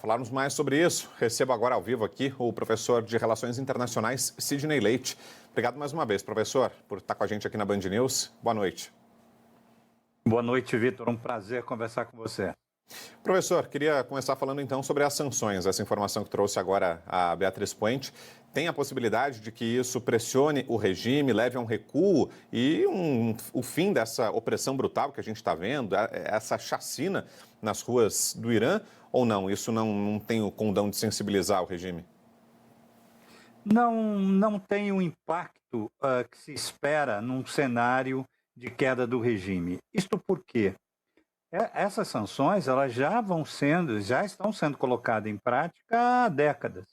Falarmos mais sobre isso, recebo agora ao vivo aqui o professor de Relações Internacionais, Sidney Leite. Obrigado mais uma vez, professor, por estar com a gente aqui na Band News. Boa noite. Boa noite, Vitor. Um prazer conversar com você. Professor, queria começar falando então sobre as sanções. Essa informação que trouxe agora a Beatriz Puente. Tem a possibilidade de que isso pressione o regime, leve a um recuo e o fim dessa opressão brutal que a gente está vendo, essa chacina nas ruas do Irã, ou não? Isso não tem o condão de sensibilizar o regime? Não tem o impacto que se espera num cenário de queda do regime. Isto porque essas sanções elas já estão sendo colocadas em prática há décadas.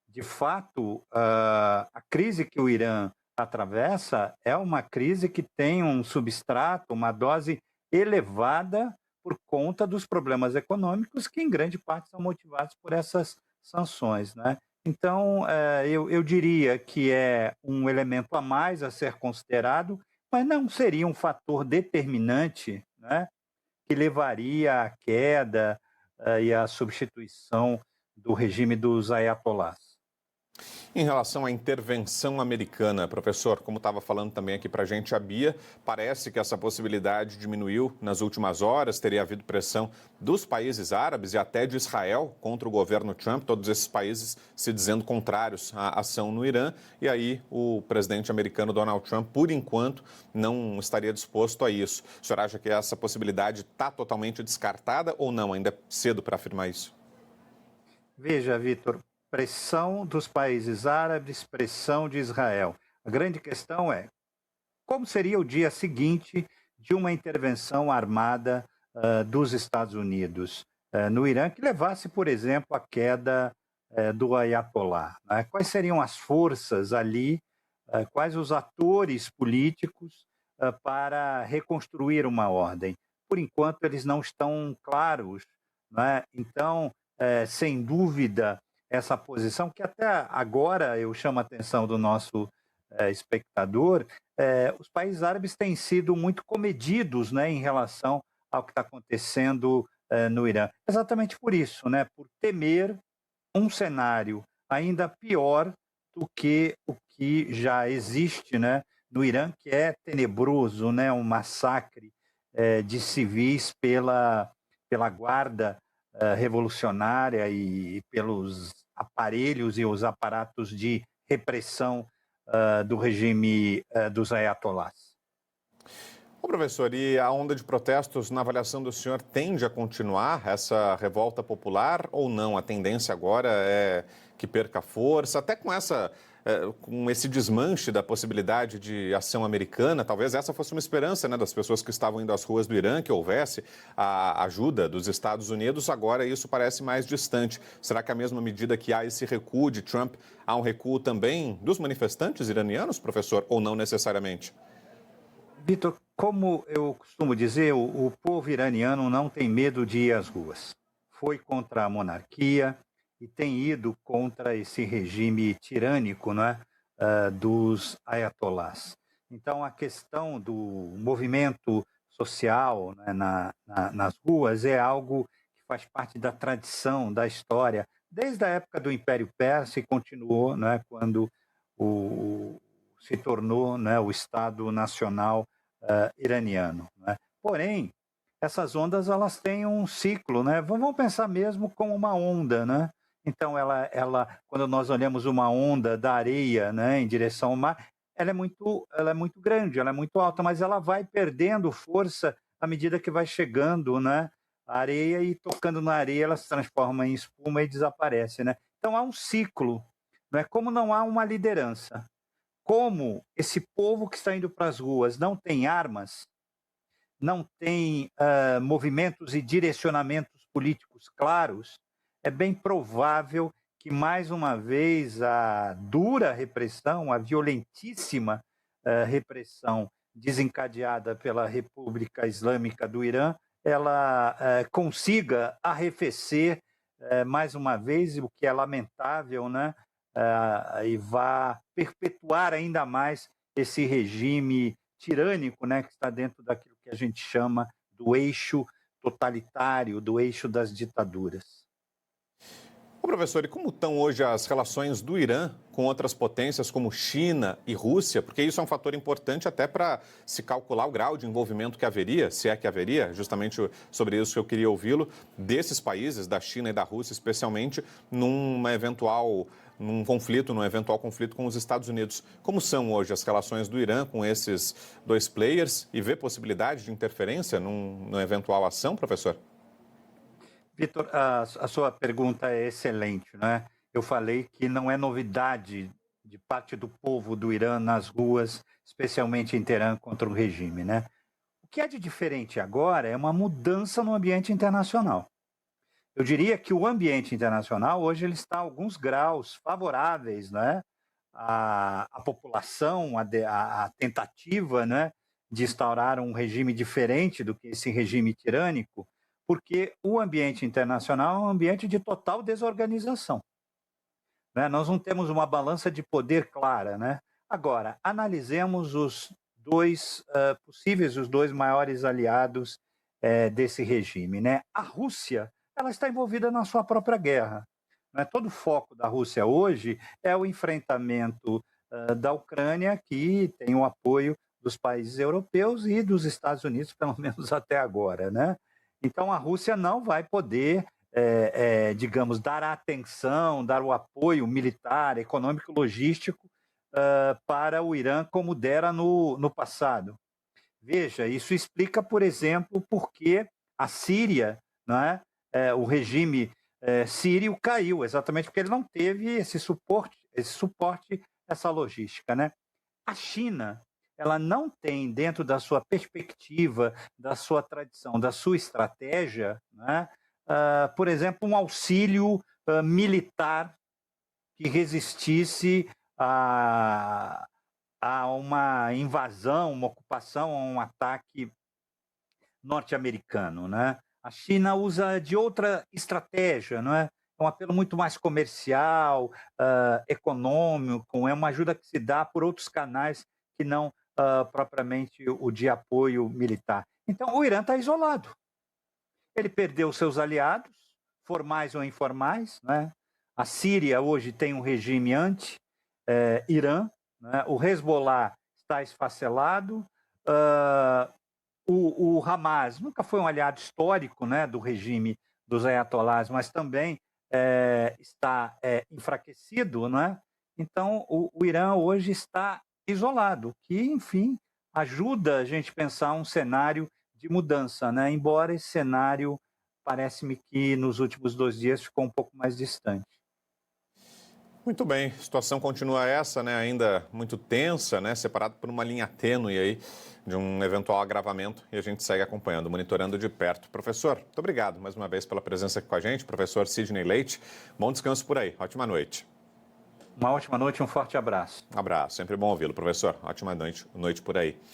De fato, a crise que o Irã atravessa é uma crise que tem um substrato, uma dose elevada por conta dos problemas econômicos que, em grande parte, são motivados por essas sanções, né? Então, eu diria que é um elemento a mais a ser considerado, mas não seria um fator determinante, né, que levaria à queda e à substituição do regime dos ayatolás. Em relação à intervenção americana, professor, como estava falando também aqui para a gente, a Bia, parece que essa possibilidade diminuiu nas últimas horas, teria havido pressão dos países árabes e até de Israel contra o governo Trump, todos esses países se dizendo contrários à ação no Irã, e aí o presidente americano Donald Trump, por enquanto, não estaria disposto a isso. O senhor acha que essa possibilidade está totalmente descartada ou não? Ainda é cedo para afirmar isso? Veja, Vitor, pressão dos países árabes, pressão de Israel. A grande questão é como seria o dia seguinte de uma intervenção armada dos Estados Unidos no Irã que levasse, por exemplo, à queda do Ayatollah, né? Quais seriam as forças ali, quais os atores políticos para reconstruir uma ordem? Por enquanto, eles não estão claros, né? Então, sem dúvida, essa posição, que até agora eu chamo a atenção do nosso espectador, os países árabes têm sido muito comedidos, né, em relação ao que está acontecendo no Irã. Exatamente por isso, né, por temer um cenário ainda pior do que o que já existe, né, no Irã, que é tenebroso, né, um massacre de civis pela guarda revolucionária e pelos aparelhos e os aparatos de repressão do regime dos ayatolás. Ô, professor, e a onda de protestos, na avaliação do senhor, tende a continuar essa revolta popular ou não? A tendência agora é que perca força, até com esse desmanche da possibilidade de ação americana, talvez essa fosse uma esperança, né, das pessoas que estavam indo às ruas do Irã, que houvesse a ajuda dos Estados Unidos, agora isso parece mais distante. Será que à mesma medida que há esse recuo de Trump, há um recuo também dos manifestantes iranianos, professor, ou não necessariamente? Vitor, como eu costumo dizer, o povo iraniano não tem medo de ir às ruas. Foi contra a monarquia e tem ido contra esse regime tirânico, né, dos ayatolás. Então, a questão do movimento social, né, nas ruas é algo que faz parte da tradição, da história, desde a época do Império Persa e continuou, né, quando o, se tornou, né, o Estado Nacional iraniano, né? Porém, essas ondas elas têm um ciclo, né? Vamos pensar mesmo como uma onda, né? Então, quando nós olhamos uma onda da areia, né, em direção ao mar, ela é muito grande, ela é muito alta, mas ela vai perdendo força à medida que vai chegando, né, a areia e tocando na areia, ela se transforma em espuma e desaparece, né? Então, há um ciclo, não é? Como não há uma liderança, como esse povo que está indo para as ruas não tem armas, não tem movimentos e direcionamentos políticos claros, é bem provável que, mais uma vez, a dura repressão, a violentíssima repressão desencadeada pela República Islâmica do Irã, ela consiga arrefecer mais uma vez, o que é lamentável, né? E vá perpetuar ainda mais esse regime tirânico, né, que está dentro daquilo que a gente chama do eixo totalitário, do eixo das ditaduras. Ô, professor, e como estão hoje as relações do Irã com outras potências como China e Rússia? Porque isso é um fator importante até para se calcular o grau de envolvimento que haveria, se é que haveria, justamente sobre isso que eu queria ouvi-lo, desses países, da China e da Rússia, especialmente num eventual conflito com os Estados Unidos. Como são hoje as relações do Irã com esses dois players e vê possibilidade de interferência numa eventual ação, professor? Vitor, a sua pergunta é excelente, né? Eu falei que não é novidade de parte do povo do Irã nas ruas, especialmente em Teherã, contra o regime, né? O que é de diferente agora é uma mudança no ambiente internacional. Eu diria que o ambiente internacional hoje ele está a alguns graus favoráveis, né? A população, a tentativa, né, de instaurar um regime diferente do que esse regime tirânico, porque o ambiente internacional é um ambiente de total desorganização, né? Nós não temos uma balança de poder clara, né? Agora, analisemos os os dois maiores aliados desse regime, né? A Rússia, ela está envolvida na sua própria guerra, né? Todo o foco da Rússia hoje é o enfrentamento da Ucrânia, que tem o apoio dos países europeus e dos Estados Unidos, pelo menos até agora, né? Então, a Rússia não vai poder, digamos, dar a atenção, dar o apoio militar, econômico, logístico para o Irã como dera no passado. Veja, isso explica, por exemplo, por que a Síria, né, o regime sírio caiu, exatamente porque ele não teve esse suporte, essa logística, né? A China, ela não tem, dentro da sua perspectiva, da sua tradição, da sua estratégia, né, por exemplo, um auxílio militar que resistisse a uma invasão, uma ocupação, a um ataque norte-americano, né? A China usa de outra estratégia, não é? É um apelo muito mais comercial, econômico, é uma ajuda que se dá por outros canais que não propriamente o de apoio militar. Então, o Irã está isolado. Ele perdeu seus aliados, formais ou informais, né? A Síria hoje tem um regime anti-Irã, né? O Hezbollah está esfacelado, o Hamas nunca foi um aliado histórico, né, do regime dos ayatolás, mas também está enfraquecido, né? Então, o Irã hoje está isolado, que, enfim, ajuda a gente a pensar um cenário de mudança, né? Embora esse cenário, parece-me que nos últimos 2 dias ficou um pouco mais distante. Muito bem, a situação continua essa, né? Ainda muito tensa, né? Separado por uma linha tênue aí de um eventual agravamento e a gente segue acompanhando, monitorando de perto. Professor, muito obrigado mais uma vez pela presença aqui com a gente, professor Sidney Leite. Bom descanso por aí, ótima noite. Uma ótima noite, um forte abraço. Um abraço, sempre bom ouvi-lo, professor. Ótima noite por aí.